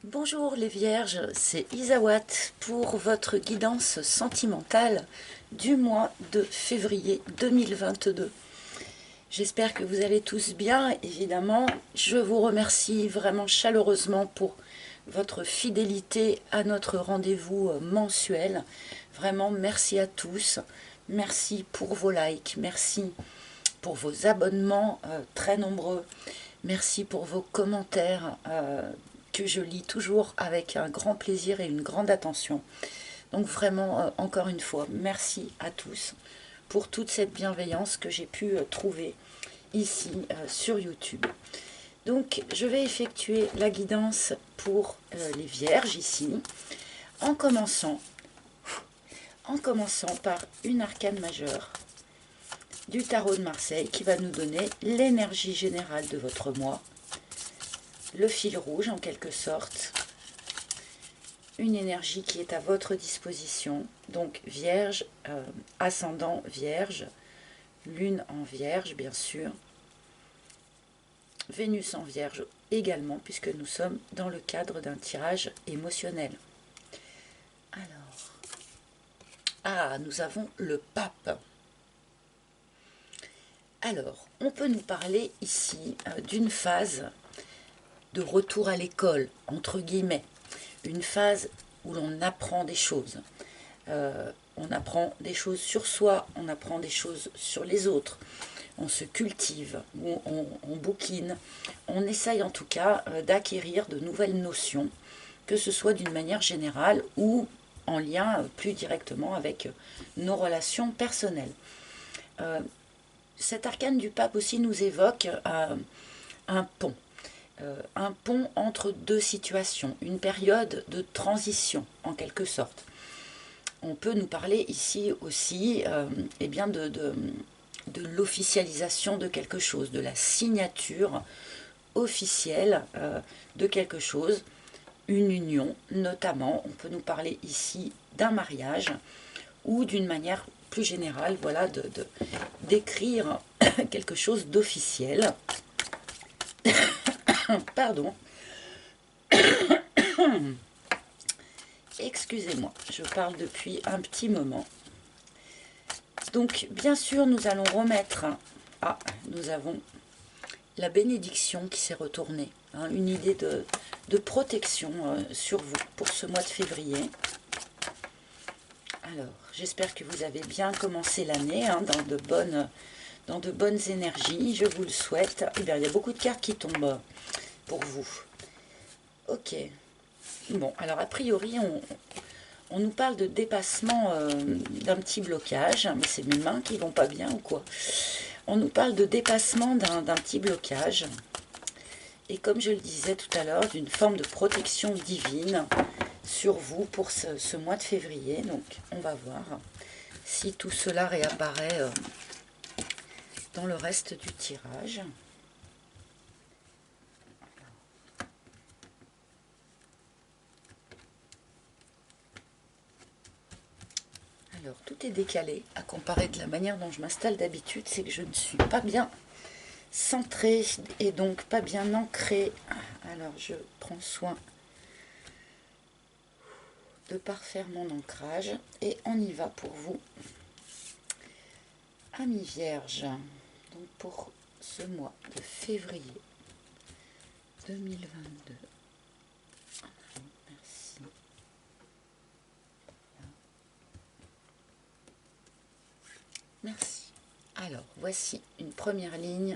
Bonjour les Vierges, c'est Isawat pour votre guidance sentimentale du mois de février 2022. J'espère que vous allez tous bien, évidemment. Je vous remercie vraiment chaleureusement pour votre fidélité à notre rendez-vous mensuel. Vraiment, merci à tous. Merci pour vos likes, merci pour vos abonnements très nombreux. Merci pour vos commentaires que je lis toujours avec un grand plaisir et une grande attention. Donc vraiment, encore une fois, merci à tous pour toute cette bienveillance que j'ai pu trouver ici sur YouTube. Donc je vais effectuer la guidance pour les Vierges ici, en commençant, par une arcane majeure du tarot de Marseille qui va nous donner l'énergie générale de votre mois, le fil rouge en quelque sorte, une énergie qui est à votre disposition, donc Vierge, ascendant Vierge, Lune en Vierge bien sûr, Vénus en Vierge également puisque nous sommes dans le cadre d'un tirage émotionnel. Alors, nous avons le pape. Alors, on peut nous parler ici d'une phase de retour à l'école, entre guillemets, une phase où l'on apprend des choses. On apprend des choses sur soi, on apprend des choses sur les autres, on se cultive, on bouquine, on essaye en tout cas d'acquérir de nouvelles notions, que ce soit d'une manière générale ou en lien plus directement avec nos relations personnelles. Cet arcane du pape aussi nous évoque un pont. Un pont entre deux situations, une période de transition en quelque sorte. On peut nous parler ici aussi eh bien de l'officialisation de quelque chose, de la signature officielle de quelque chose, une union notamment. On peut nous parler ici d'un mariage ou d'une manière plus générale, voilà, d'écrire quelque chose d'officiel. Pardon. Excusez-moi, je parle depuis un petit moment. Donc, bien sûr, nous allons remettre... Ah, nous avons la bénédiction qui s'est retournée. Hein, une idée de protection sur vous pour ce mois de février. Alors, j'espère que vous avez bien commencé l'année hein, dans de bonnes énergies. Je vous le souhaite. Eh bien, il y a beaucoup de cartes qui tombent pour vous. Ok. Bon, alors a priori, on nous parle de dépassement d'un petit blocage, mais c'est mes mains qui vont pas bien ou quoi? On nous parle de dépassement d'un petit blocage, et comme je le disais tout à l'heure, d'une forme de protection divine sur vous pour ce mois de février. Donc on va voir si tout cela réapparaît dans le reste du tirage. Alors, tout est décalé à comparer de la manière dont je m'installe d'habitude, c'est que je ne suis pas bien centrée et donc pas bien ancrée. Alors, je prends soin de parfaire mon ancrage et on y va pour vous, amis vierges. Donc, pour ce mois de février 2022. Merci. Merci. Alors, voici une première ligne.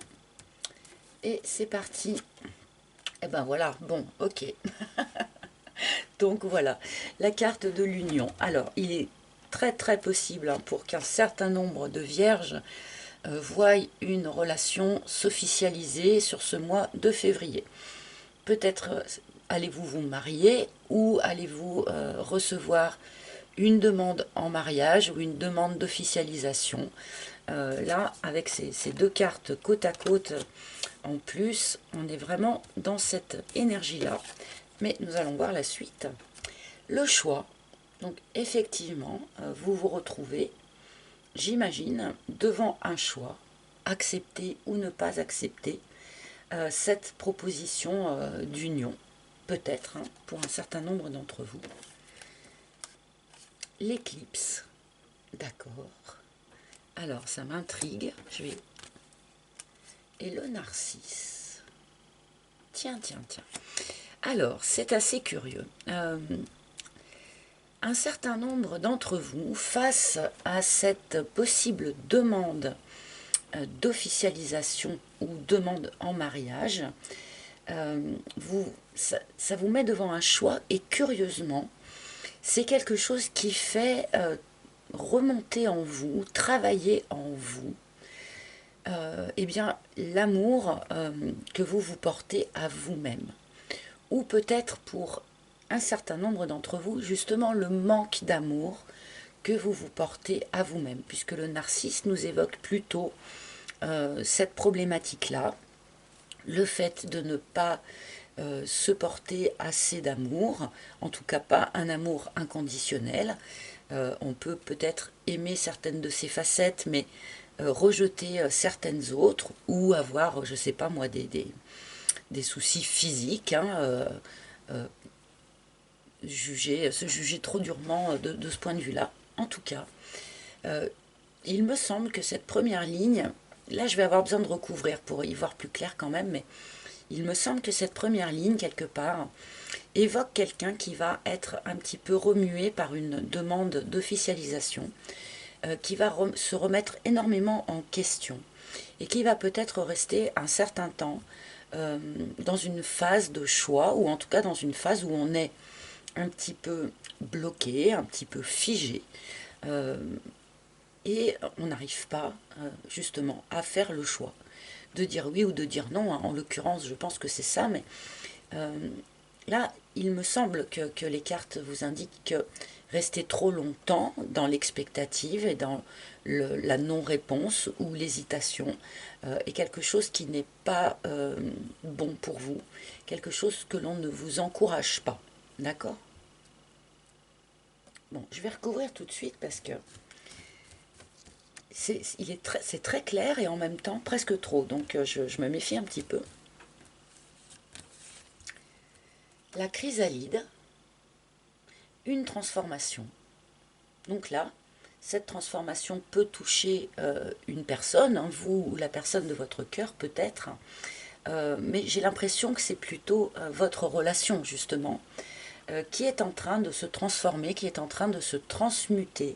Et c'est parti. Et ben voilà, bon, ok. Donc voilà, la carte de l'union. Alors, il est très très possible hein, pour qu'un certain nombre de vierges voient une relation s'officialiser sur ce mois de février. Peut-être allez-vous vous marier ou allez-vous recevoir une demande en mariage ou une demande d'officialisation. Là, avec ces deux cartes côte à côte en plus, on est vraiment dans cette énergie-là. Mais nous allons voir la suite. Le choix. Donc effectivement, vous vous retrouvez, j'imagine, devant un choix, accepter ou ne pas accepter cette proposition d'union. peut-être, hein, pour un certain nombre d'entre vous. L'éclipse, d'accord. Alors, ça m'intrigue. Et le narcisse. Tiens. Alors, c'est assez curieux. Un certain nombre d'entre vous, face à cette possible demande d'officialisation ou demande en mariage, ça vous met devant un choix et curieusement, c'est quelque chose qui fait remonter en vous, travailler en vous, eh bien, l'amour que vous vous portez à vous-même. Ou peut-être pour un certain nombre d'entre vous, justement le manque d'amour que vous vous portez à vous-même, puisque le narcisse nous évoque plutôt cette problématique-là, le fait de ne pas se porter assez d'amour, en tout cas pas un amour inconditionnel. On peut peut-être aimer certaines de ses facettes, mais rejeter certaines autres, ou avoir, je sais pas moi, des soucis physiques, hein, se juger trop durement de ce point de vue-là. En tout cas, il me semble que cette première ligne, là je vais avoir besoin de recouvrir pour y voir plus clair quand même, mais il me semble que cette première ligne, quelque part, évoque quelqu'un qui va être un petit peu remué par une demande d'officialisation, qui va se remettre énormément en question et qui va peut-être rester un certain temps dans une phase de choix, ou en tout cas dans une phase où on est un petit peu bloqué, un petit peu figé, et on n'arrive pas justement à faire le choix de dire oui ou de dire non. En l'occurrence, je pense que c'est ça, mais là, il me semble que les cartes vous indiquent que rester trop longtemps dans l'expectative et dans la non-réponse ou l'hésitation est quelque chose qui n'est pas bon pour vous, quelque chose que l'on ne vous encourage pas. D'accord? Bon, je vais recouvrir tout de suite parce que c'est très clair et en même temps presque trop, donc je me méfie un petit peu. La chrysalide, une transformation. Donc là, cette transformation peut toucher une personne, hein, vous ou la personne de votre cœur peut-être, mais j'ai l'impression que c'est plutôt votre relation justement qui est en train de se transformer, qui est en train de se transmuter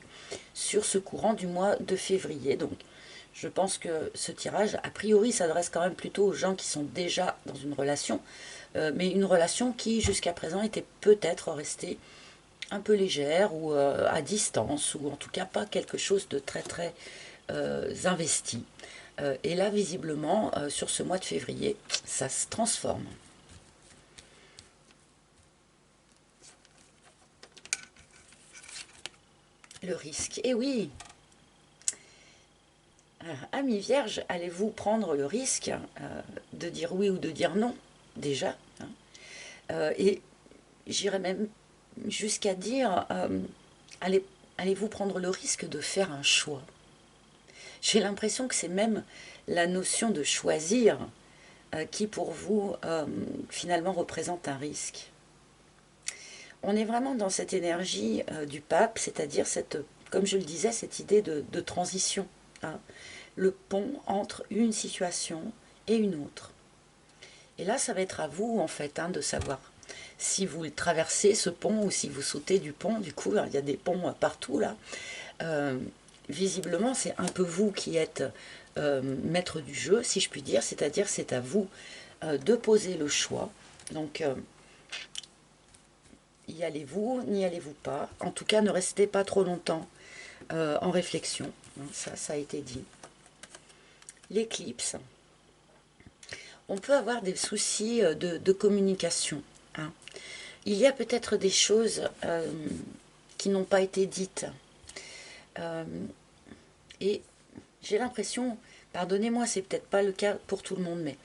sur ce courant du mois de février. Donc je pense que ce tirage, a priori, s'adresse quand même plutôt aux gens qui sont déjà dans une relation, mais une relation qui jusqu'à présent était peut-être restée un peu légère ou à distance, ou en tout cas pas quelque chose de très très investi. Et là, visiblement, sur ce mois de février, ça se transforme. Le risque. Et oui, amis vierges, allez-vous prendre le risque de dire oui ou de dire non, déjà, hein, et j'irais même jusqu'à dire, allez-vous prendre le risque de faire un choix? J'ai l'impression que c'est même la notion de choisir qui pour vous finalement représente un risque. On est vraiment dans cette énergie du pape, c'est-à-dire cette, comme je le disais, cette idée de transition, hein, le pont entre une situation et une autre. Et là, ça va être à vous en fait hein, de savoir si vous traversez ce pont ou si vous sautez du pont. Du coup, il y a des ponts partout là. Visiblement, c'est un peu vous qui êtes maître du jeu, si je puis dire, c'est-à-dire c'est à vous de poser le choix. Donc, y allez-vous, n'y allez-vous pas? En tout cas, ne restez pas trop longtemps en réflexion. Ça a été dit. L'éclipse. On peut avoir des soucis de communication. Hein. Il y a peut-être des choses qui n'ont pas été dites. Et j'ai l'impression, pardonnez-moi, c'est peut-être pas le cas pour tout le monde, mais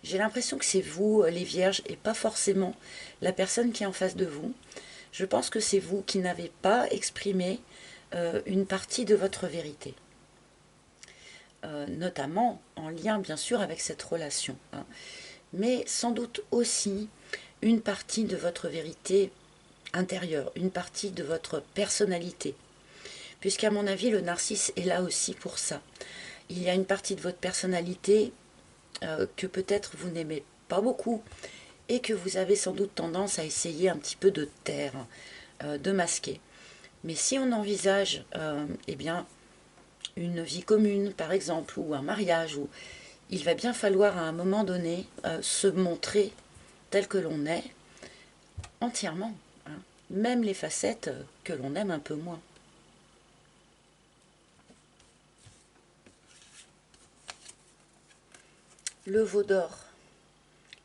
j'ai l'impression que c'est vous, les vierges, et pas forcément la personne qui est en face de vous. Je pense que c'est vous qui n'avez pas exprimé une partie de votre vérité. Notamment en lien, bien sûr, avec cette relation. Hein. Mais sans doute aussi une partie de votre vérité intérieure, une partie de votre personnalité. Puisqu'à mon avis, le narcisse est là aussi pour ça. Il y a une partie de votre personnalité que peut-être vous n'aimez pas beaucoup et que vous avez sans doute tendance à essayer un petit peu de taire, de masquer. Mais si on envisage eh bien, une vie commune, par exemple, ou un mariage, où il va bien falloir à un moment donné se montrer tel que l'on est, entièrement, hein, même les facettes que l'on aime un peu moins. Le veau d'or,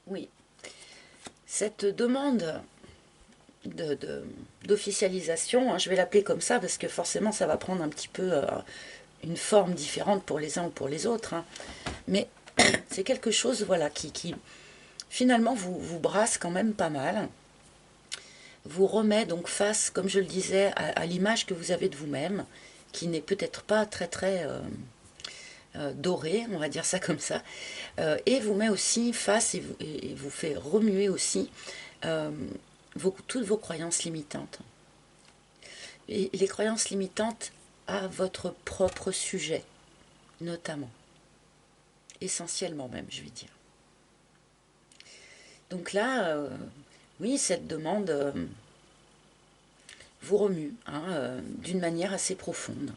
oui. Cette demande d'officialisation, hein, je vais l'appeler comme ça parce que forcément ça va prendre un petit peu une forme différente pour les uns ou pour les autres, hein. Mais c'est quelque chose voilà, qui finalement vous brasse quand même pas mal, vous remet donc face, comme je le disais, à l'image que vous avez de vous-même, qui n'est peut-être pas très dorée, on va dire ça comme ça, et vous met aussi face et vous fait remuer aussi toutes vos croyances limitantes. Et les croyances limitantes à votre propre sujet, notamment. Essentiellement même, je vais dire. Donc là, oui, cette demande vous remue hein, d'une manière assez profonde.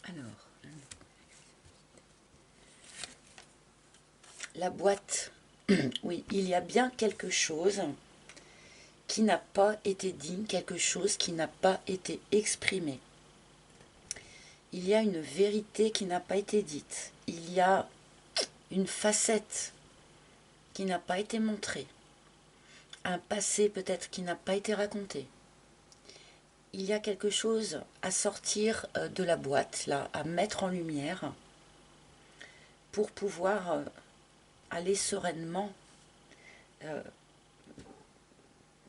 Alors, la boîte, oui, il y a bien quelque chose qui n'a pas été dit, quelque chose qui n'a pas été exprimé. Il y a une vérité qui n'a pas été dite. Il y a une facette qui n'a pas été montrée. Un passé peut-être qui n'a pas été raconté. Il y a quelque chose à sortir de la boîte, là, à mettre en lumière pour pouvoir aller sereinement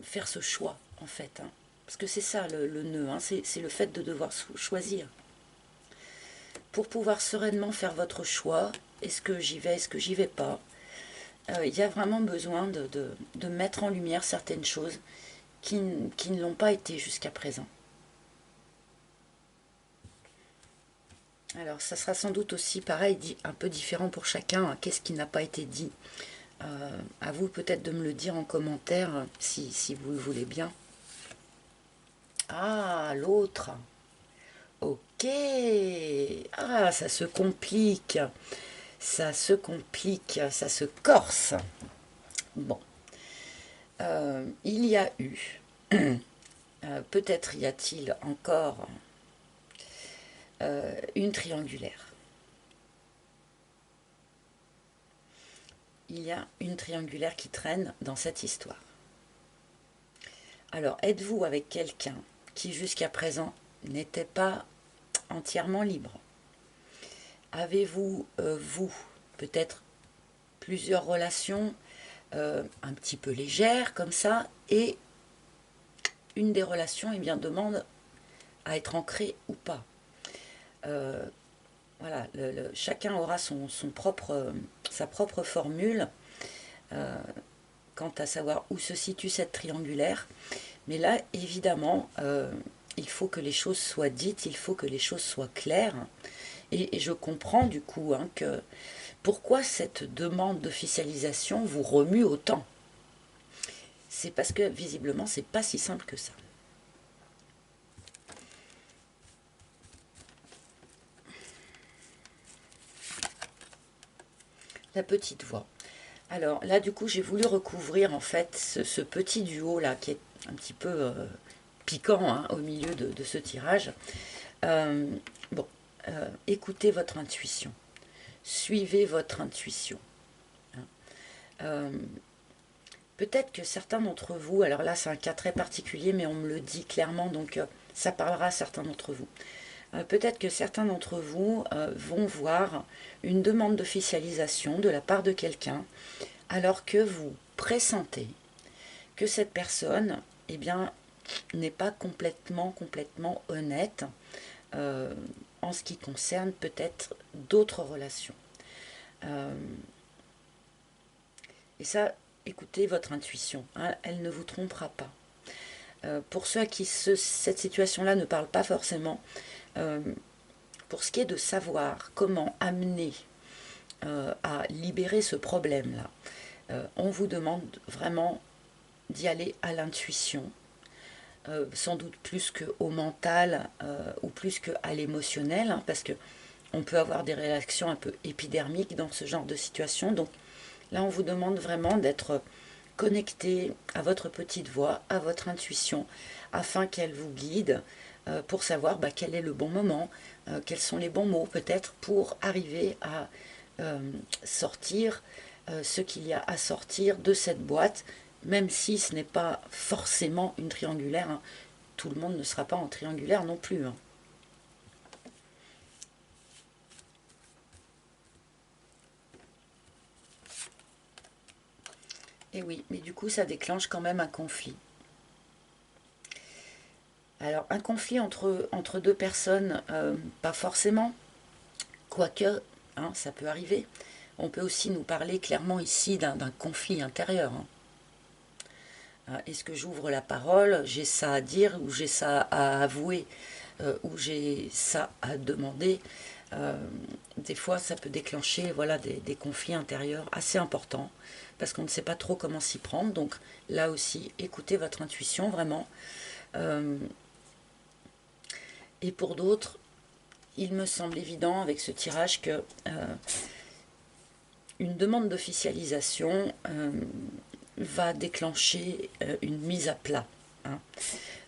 faire ce choix, en fait. Hein. Parce que c'est ça le nœud, hein, c'est le fait de devoir choisir. Pour pouvoir sereinement faire votre choix, est-ce que j'y vais, est-ce que j'y vais pas, il y a vraiment besoin de mettre en lumière certaines choses qui ne l'ont pas été jusqu'à présent. Alors ça sera sans doute aussi pareil, un peu différent pour chacun, hein, qu'est-ce qui n'a pas été dit. À vous peut-être de me le dire en commentaire si vous le voulez bien. Ah, l'autre. Ok. Ah, ça se complique. Ça se complique, ça se corse. Bon. Il y a eu, peut-être y a-t-il encore une triangulaire. Il y a une triangulaire qui traîne dans cette histoire. Alors, êtes-vous avec quelqu'un qui jusqu'à présent n'était pas entièrement libre? Avez-vous, vous, peut-être plusieurs relations un petit peu légères comme ça, et une des relations eh bien, demande à être ancrée ou pas. Voilà, chacun aura sa propre formule quant à savoir où se situe cette triangulaire. Mais là, évidemment, il faut que les choses soient dites, il faut que les choses soient claires. Et je comprends du coup hein, que pourquoi cette demande d'officialisation vous remue autant. C'est parce que visiblement, c'est pas si simple que ça. La petite voix. Alors là, du coup, j'ai voulu recouvrir en fait ce petit duo là qui est un petit peu piquant hein, au milieu de ce tirage. Bon, écoutez votre intuition. Suivez votre intuition. Hein. Peut-être que certains d'entre vous, alors là c'est un cas très particulier, mais on me le dit clairement, donc ça parlera à certains d'entre vous. Peut-être que certains d'entre vous vont voir une demande d'officialisation de la part de quelqu'un, alors que vous pressentez que cette personne, eh bien, n'est pas complètement honnête en ce qui concerne peut-être d'autres relations. Et ça, écoutez votre intuition, hein, elle ne vous trompera pas. Pour ceux à qui cette situation-là ne parle pas forcément, pour ce qui est de savoir comment amener à libérer ce problème-là, on vous demande vraiment d'y aller à l'intuition, sans doute plus qu'au mental ou plus qu'à l'émotionnel, hein, parce que on peut avoir des réactions un peu épidermiques dans ce genre de situation. Donc là, on vous demande vraiment d'être connecté à votre petite voix, à votre intuition, afin qu'elle vous guide pour savoir quel est le bon moment, quels sont les bons mots peut-être pour arriver à sortir ce qu'il y a à sortir de cette boîte, même si ce n'est pas forcément une triangulaire, hein. Tout le monde ne sera pas en triangulaire non plus, hein. Et oui, mais du coup, ça déclenche quand même un conflit. Alors, un conflit entre deux personnes, pas forcément, quoique, hein, ça peut arriver. On peut aussi nous parler clairement ici d'un conflit intérieur, hein. Est-ce que j'ouvre la parole, j'ai ça à dire, ou j'ai ça à avouer, ou j'ai ça à demander? Des fois, ça peut déclencher voilà, des conflits intérieurs assez importants, parce qu'on ne sait pas trop comment s'y prendre. Donc là aussi, écoutez votre intuition vraiment. Et pour d'autres, il me semble évident avec ce tirage que une demande d'officialisation va déclencher une mise à plat, hein.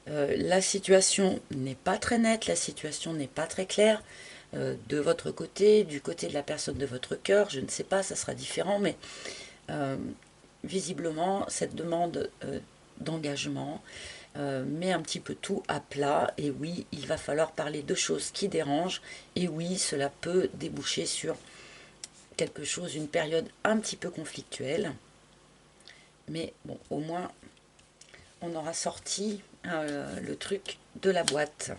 La situation n'est pas très nette, la situation n'est pas très claire. De votre côté, du côté de la personne de votre cœur, je ne sais pas, ça sera différent, mais visiblement, cette demande d'engagement met un petit peu tout à plat. Et oui, il va falloir parler de choses qui dérangent. Et oui, cela peut déboucher sur quelque chose, une période un petit peu conflictuelle. Mais bon, au moins, on aura sorti le truc de la boîte.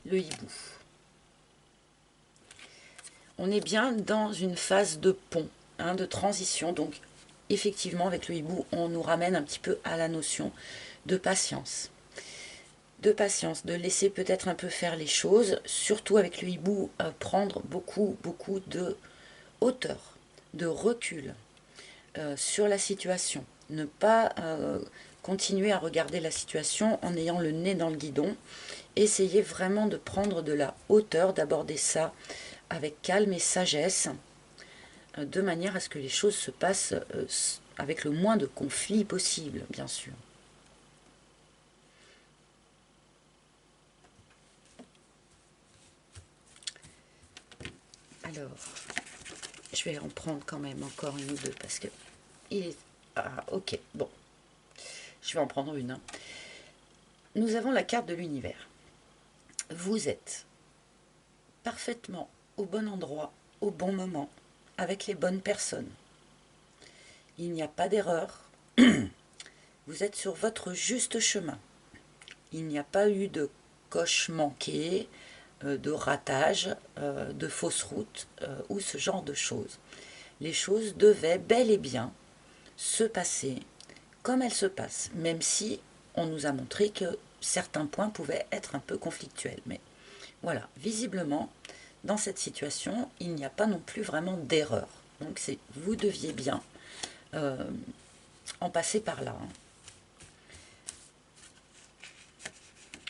Le hibou. On est bien dans une phase de pont, hein, de transition. Donc, effectivement, avec le hibou, on nous ramène un petit peu à la notion de patience. De patience, de laisser peut-être un peu faire les choses, surtout avec le hibou, prendre beaucoup de hauteur, de recul sur la situation. Ne pas continuer à regarder la situation en ayant le nez dans le guidon. Essayez vraiment de prendre de la hauteur, d'aborder ça avec calme et sagesse, de manière à ce que les choses se passent avec le moins de conflits possible, bien sûr. Alors, je vais en prendre quand même encore une ou deux parce que il est... Ah, ok, bon. Je vais en prendre une, hein. Nous avons la carte de l'univers. Vous êtes parfaitement au bon endroit, au bon moment, avec les bonnes personnes. Il n'y a pas d'erreur. Vous êtes sur votre juste chemin. Il n'y a pas eu de coche manquée, de ratage, de fausse route ou ce genre de choses. Les choses devaient bel et bien se passer comme elles se passent, même si on nous a montré que certains points pouvaient être un peu conflictuels. Mais voilà, visiblement, dans cette situation, il n'y a pas non plus vraiment d'erreur. Donc c'est vous deviez bien en passer par là, hein.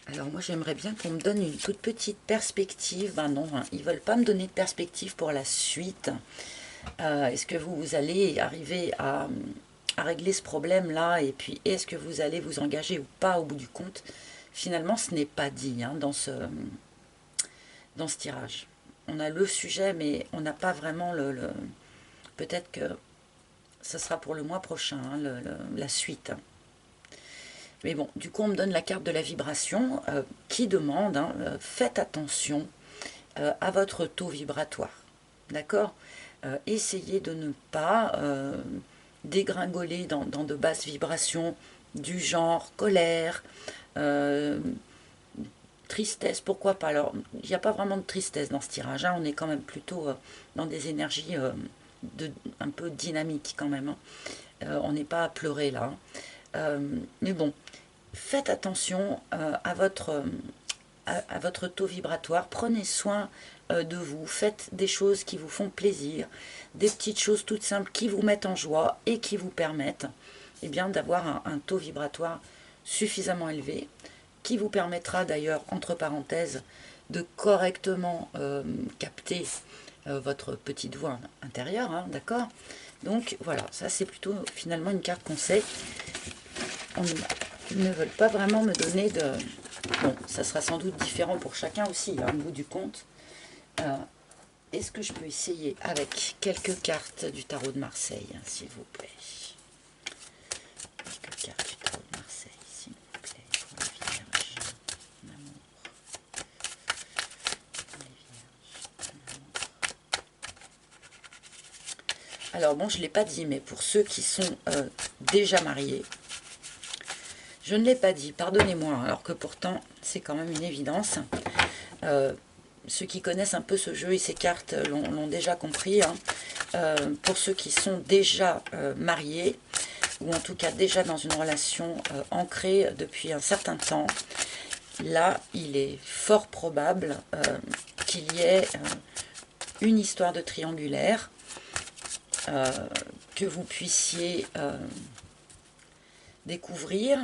Alors moi j'aimerais bien qu'on me donne une toute petite perspective. Ben non, hein, ils ne veulent pas me donner de perspective pour la suite. Est-ce que vous allez arriver à régler ce problème-là? Et puis est-ce que vous allez vous engager ou pas au bout du compte? Finalement ce n'est pas dit, hein, dans ce tirage. On a le sujet mais on n'a pas vraiment peut-être que ce sera pour le mois prochain, hein, la suite. Mais bon, du coup, on me donne la carte de la vibration qui demande, hein, faites attention à votre taux vibratoire. D'accord? Essayez de ne pas dégringoler dans de basses vibrations du genre colère, tristesse, pourquoi pas. Alors, il n'y a pas vraiment de tristesse dans ce tirage, hein. On est quand même plutôt dans des énergies un peu dynamiques quand même, hein. On n'est pas à pleurer là, hein. Mais bon, faites attention à votre taux vibratoire, prenez soin de vous, faites des choses qui vous font plaisir, des petites choses toutes simples qui vous mettent en joie et qui vous permettent eh bien, d'avoir un taux vibratoire suffisamment élevé, qui vous permettra d'ailleurs, entre parenthèses, de correctement capter votre petite voix intérieure, hein, d'accord? Donc voilà, ça c'est plutôt finalement une carte conseil. Ils ne veulent pas vraiment me donner de... Bon, ça sera sans doute différent pour chacun aussi, hein, au bout du compte. Est-ce que je peux essayer avec quelques cartes du tarot de Marseille, hein, s'il vous plaît? Quelques cartes du tarot de Marseille, s'il vous plaît, pour les vierges, en amour. Pour les vierges, en amour. Alors bon, je ne l'ai pas dit, mais pour ceux qui sont déjà mariés, je ne l'ai pas dit, pardonnez-moi, alors que pourtant, c'est quand même une évidence. Ceux qui connaissent un peu ce jeu et ces cartes l'ont déjà compris, hein. Pour ceux qui sont déjà mariés, ou en tout cas déjà dans une relation ancrée depuis un certain temps, là, il est fort probable qu'il y ait une histoire de triangulaire, que vous puissiez découvrir,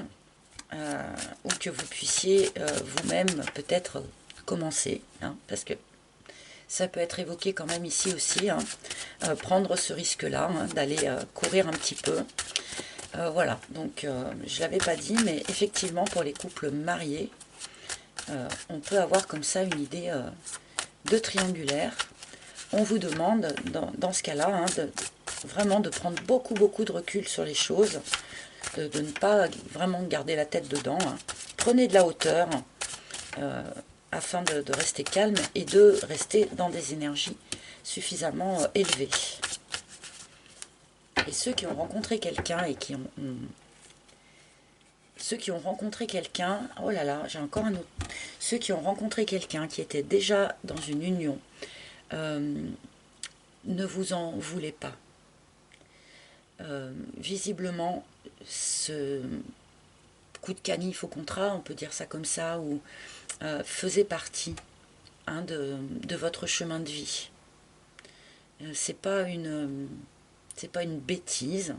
ou que vous puissiez vous-même peut-être commencer, hein, parce que ça peut être évoqué quand même ici aussi, hein, prendre ce risque-là, hein, d'aller courir un petit peu. Voilà, donc je ne l'avais pas dit, mais effectivement pour les couples mariés, on peut avoir comme ça une idée de triangulaire. On vous demande, dans ce cas-là, hein, vraiment de prendre beaucoup de recul sur les choses, de ne pas vraiment garder la tête dedans, hein. Prenez de la hauteur afin de rester calme et de rester dans des énergies suffisamment élevées. Et ceux qui ont rencontré quelqu'un et qui ont... Ceux qui ont rencontré quelqu'un, oh là là, j'ai encore un autre. Ceux qui ont rencontré quelqu'un qui était déjà dans une union, ne vous en voulez pas. Visiblement, ce coup de canif au contrat, on peut dire ça comme ça, ou faisait partie, hein, de votre chemin de vie. C'est pas une bêtise.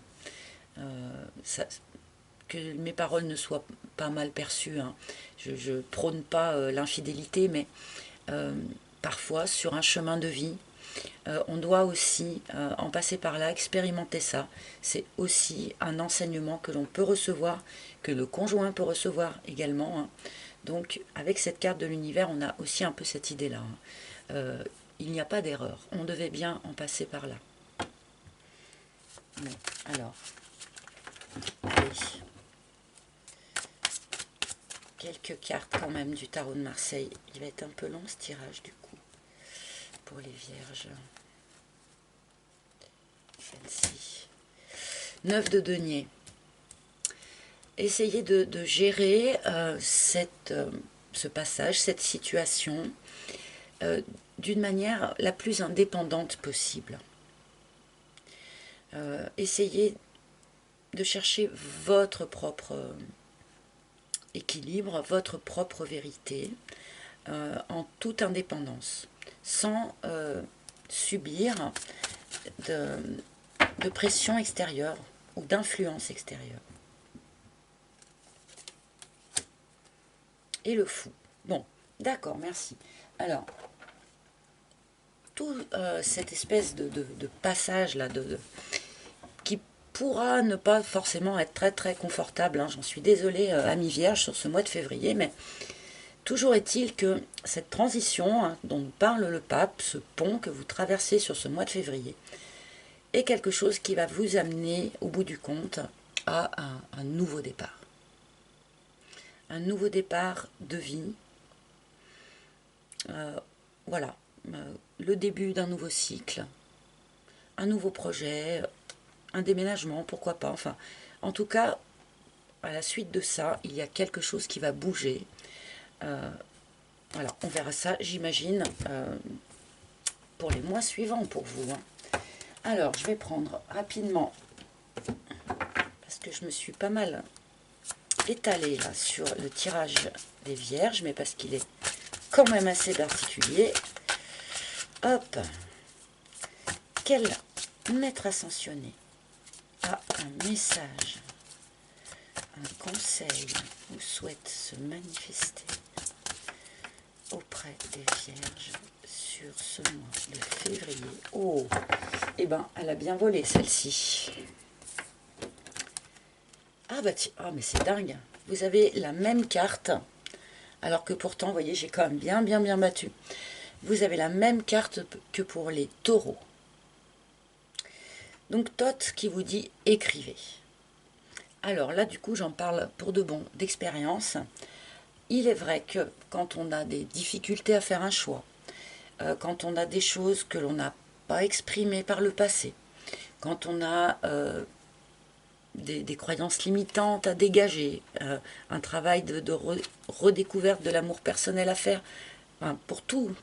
Que mes paroles ne soient pas mal perçues, hein. Je prône pas l'infidélité, mais parfois sur un chemin de vie, on doit aussi en passer par là, expérimenter ça. C'est aussi un enseignement que l'on peut recevoir, que le conjoint peut recevoir également, hein. Donc avec cette carte de l'univers, on a aussi un peu cette idée-là, hein. Il n'y a pas d'erreur, on devait bien en passer par là. Bon, alors, allez. Quelques cartes quand même du tarot de Marseille. Il va être un peu long ce tirage du coup, pour les vierges. 26. 9 de denier. Essayez de gérer ce passage, cette situation, d'une manière la plus indépendante possible. Essayez de chercher votre propre équilibre, votre propre vérité, en toute indépendance, sans subir de pression extérieure ou d'influence extérieure. Et le fou. Bon, d'accord, merci. Alors, tout cette espèce de passage là, qui pourra ne pas forcément être très confortable, hein, j'en suis désolée, amis vierges, sur ce mois de février, mais toujours est-il que cette transition, hein, dont nous parle le pape, ce pont que vous traversez sur ce mois de février, est quelque chose qui va vous amener, au bout du compte, à un nouveau départ. Un nouveau départ de vie. Voilà, le début d'un nouveau cycle, un nouveau projet, un déménagement, pourquoi pas. Enfin, en tout cas, à la suite de ça, il y a quelque chose qui va bouger. Voilà, on verra ça, j'imagine, pour les mois suivants pour vous. Hein. Alors, je vais prendre rapidement, parce que je me suis pas mal étalée là sur le tirage des vierges, mais parce qu'il est quand même assez particulier. Hop, quel maître ascensionné a un message, un conseil ou souhaite se manifester auprès des vierges sur ce mois de février? Oh, eh ben, elle a bien volé celle-ci. Ah bah tiens, oh, mais c'est dingue. Vous avez la même carte, alors que pourtant, vous voyez, j'ai quand même bien battu. Vous avez la même carte que pour les taureaux. Donc Thoth qui vous dit écrivez. Alors là, du coup, j'en parle pour de bon d'expérience. Il est vrai que quand on a des difficultés à faire un choix, quand on a des choses que l'on n'a pas exprimées par le passé, quand on a des croyances limitantes à dégager, un travail de redécouverte de l'amour personnel à faire, enfin, pour tout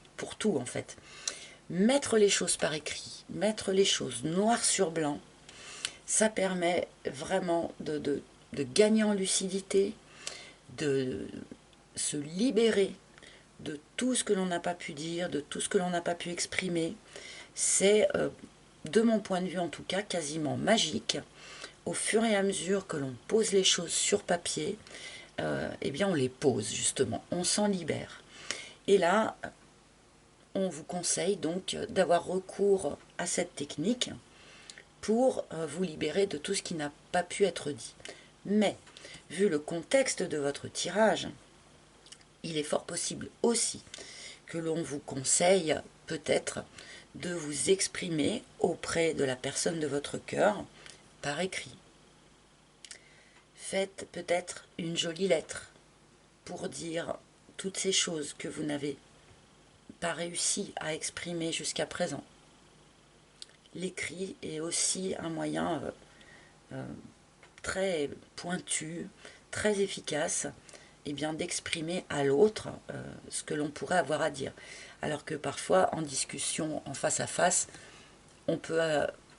en fait. Mettre les choses par écrit, mettre les choses noir sur blanc, ça permet vraiment de gagner en lucidité, de se libérer de tout ce que l'on n'a pas pu dire, de tout ce que l'on n'a pas pu exprimer. C'est, de mon point de vue en tout cas, quasiment magique. Au fur et à mesure que l'on pose les choses sur papier, eh bien on les pose justement, on s'en libère. Et là, on vous conseille donc d'avoir recours à cette technique pour vous libérer de tout ce qui n'a pas pu être dit. Mais, vu le contexte de votre tirage, il est fort possible aussi que l'on vous conseille peut-être de vous exprimer auprès de la personne de votre cœur par écrit. Faites peut-être une jolie lettre pour dire toutes ces choses que vous n'avez pas réussi à exprimer jusqu'à présent. L'écrit est aussi un moyen très pointu, très efficace, et bien d'exprimer à l'autre ce que l'on pourrait avoir à dire. Alors que parfois, en discussion, en face à face, on peut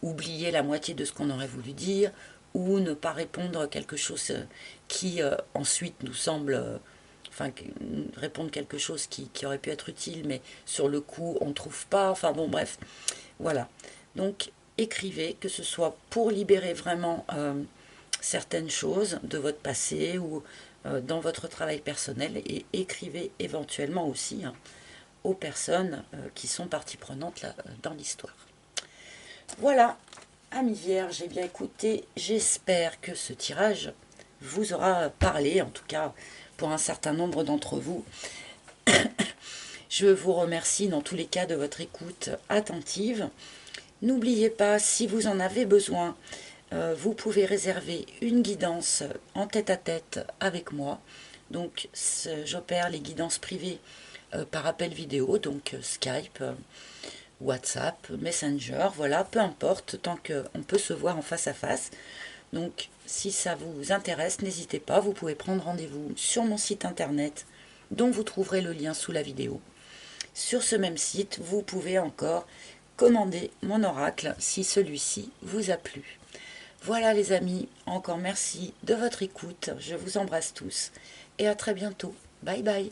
oublier la moitié de ce qu'on aurait voulu dire, ou ne pas répondre à quelque chose qui ensuite nous semble... enfin, répondre quelque chose qui aurait pu être utile, mais sur le coup, on ne trouve pas. Enfin bon, bref, voilà. Donc, écrivez, que ce soit pour libérer vraiment certaines choses de votre passé ou dans votre travail personnel, et écrivez éventuellement aussi aux personnes qui sont partie prenante là, dans l'histoire. Voilà, amis vierges, eh bien écoutez, j'espère que ce tirage vous aura parlé, en tout cas pour un certain nombre d'entre vous. Je vous remercie dans tous les cas de votre écoute attentive. N'oubliez pas, si vous en avez besoin, vous pouvez réserver une guidance en tête-à-tête avec moi. Donc j'opère les guidances privées par appel vidéo, donc Skype, WhatsApp, Messenger, voilà, peu importe, tant qu'on peut se voir en face à face. Donc si ça vous intéresse, n'hésitez pas, vous pouvez prendre rendez-vous sur mon site internet, dont vous trouverez le lien sous la vidéo. Sur ce même site, vous pouvez encore commander mon oracle si celui-ci vous a plu. Voilà les amis, encore merci de votre écoute, je vous embrasse tous et à très bientôt. Bye bye.